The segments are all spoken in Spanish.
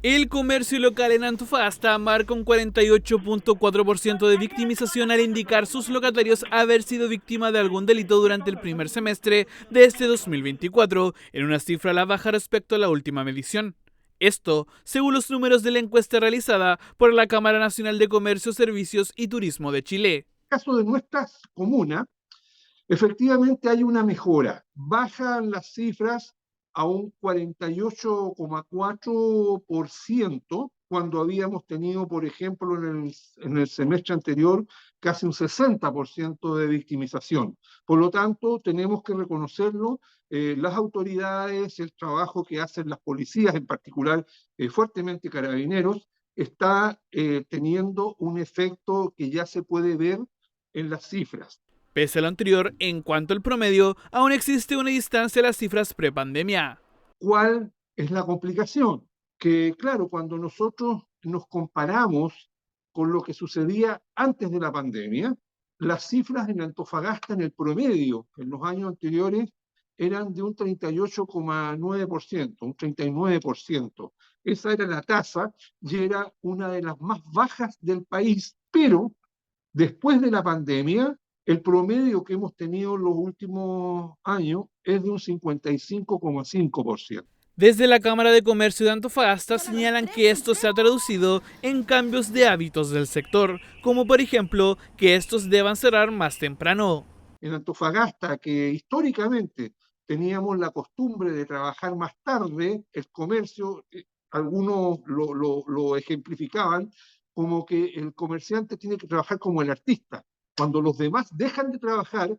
El comercio local en Antofagasta marca un 48.4% de victimización al indicar sus locatarios haber sido víctima de algún delito durante el primer semestre de este 2024, en una cifra a la baja respecto a la última medición. Esto, según los números de la encuesta realizada por la Cámara Nacional de Comercio, Servicios y Turismo de Chile. En el caso de nuestras comunas, efectivamente hay una mejora. Bajan las cifras a un 48,4% cuando habíamos tenido, por ejemplo, en el semestre anterior casi un 60% de victimización. Por lo tanto, tenemos que reconocerlo, las autoridades, el trabajo que hacen las policías, en particular fuertemente Carabineros, está teniendo un efecto que ya se puede ver en las cifras. Pese a lo anterior, en cuanto al promedio, aún existe una distancia a las cifras prepandemia. ¿Cuál es la complicación? Que claro, cuando nosotros nos comparamos con lo que sucedía antes de la pandemia, las cifras en Antofagasta en el promedio en los años anteriores eran de un 38,9%, un 39%. Esa era la tasa y era una de las más bajas del país, pero después de la pandemia, el promedio que hemos tenido en los últimos años es de un 55,5%. Desde la Cámara de Comercio de Antofagasta señalan que esto se ha traducido en cambios de hábitos del sector, como por ejemplo que estos deban cerrar más temprano. En Antofagasta, que históricamente teníamos la costumbre de trabajar más tarde, el comercio, algunos lo ejemplificaban como que el comerciante tiene que trabajar como el artista. Cuando los demás dejan de trabajar,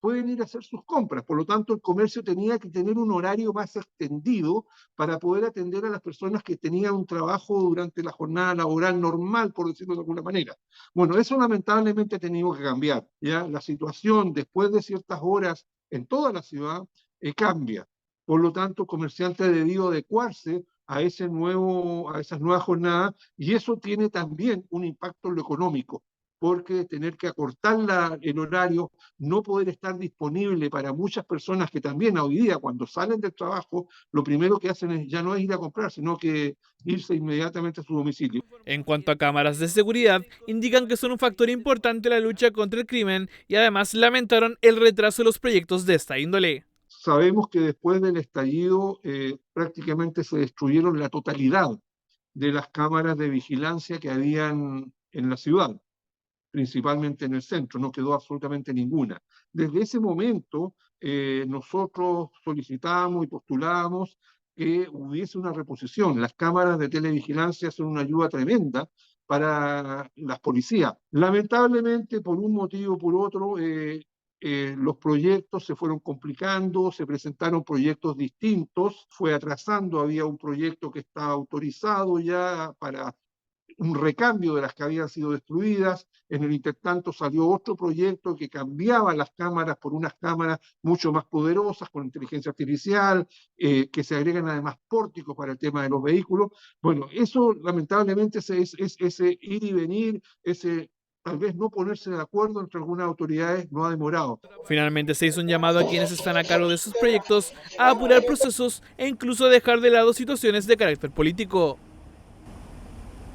pueden ir a hacer sus compras. Por lo tanto, el comercio tenía que tener un horario más extendido para poder atender a las personas que tenían un trabajo durante la jornada laboral normal, por decirlo de alguna manera. Bueno, eso lamentablemente ha tenido que cambiar. ¿Ya? La situación después de ciertas horas en toda la ciudad cambia. Por lo tanto, el comerciante ha debido adecuarse a esas nuevas jornadas, y eso tiene también un impacto en lo económico, porque tener que acortar el horario, no poder estar disponible para muchas personas que también hoy día cuando salen del trabajo, lo primero que hacen es ya no es ir a comprar, sino que irse inmediatamente a su domicilio. En cuanto a cámaras de seguridad, indican que son un factor importante en la lucha contra el crimen y además lamentaron el retraso de los proyectos de esta índole. Sabemos que después del estallido prácticamente se destruyeron la totalidad de las cámaras de vigilancia que habían en la ciudad, principalmente en el centro, no quedó absolutamente ninguna. Desde ese momento nosotros solicitábamos y postulábamos que hubiese una reposición. Las cámaras de televigilancia son una ayuda tremenda para las policías. Lamentablemente, por un motivo o por otro, los proyectos se fueron complicando, se presentaron proyectos distintos, fue atrasando, había un proyecto que estaba autorizado ya para un recambio de las que habían sido destruidas. En el intertanto salió otro proyecto que cambiaba las cámaras por unas cámaras mucho más poderosas con inteligencia artificial, que se agregan además pórticos para el tema de los vehículos. Bueno, eso lamentablemente ese ir y venir, ese tal vez no ponerse de acuerdo entre algunas autoridades no ha demorado. Finalmente se hizo un llamado a quienes están a cargo de sus proyectos a apurar procesos e incluso dejar de lado situaciones de carácter político.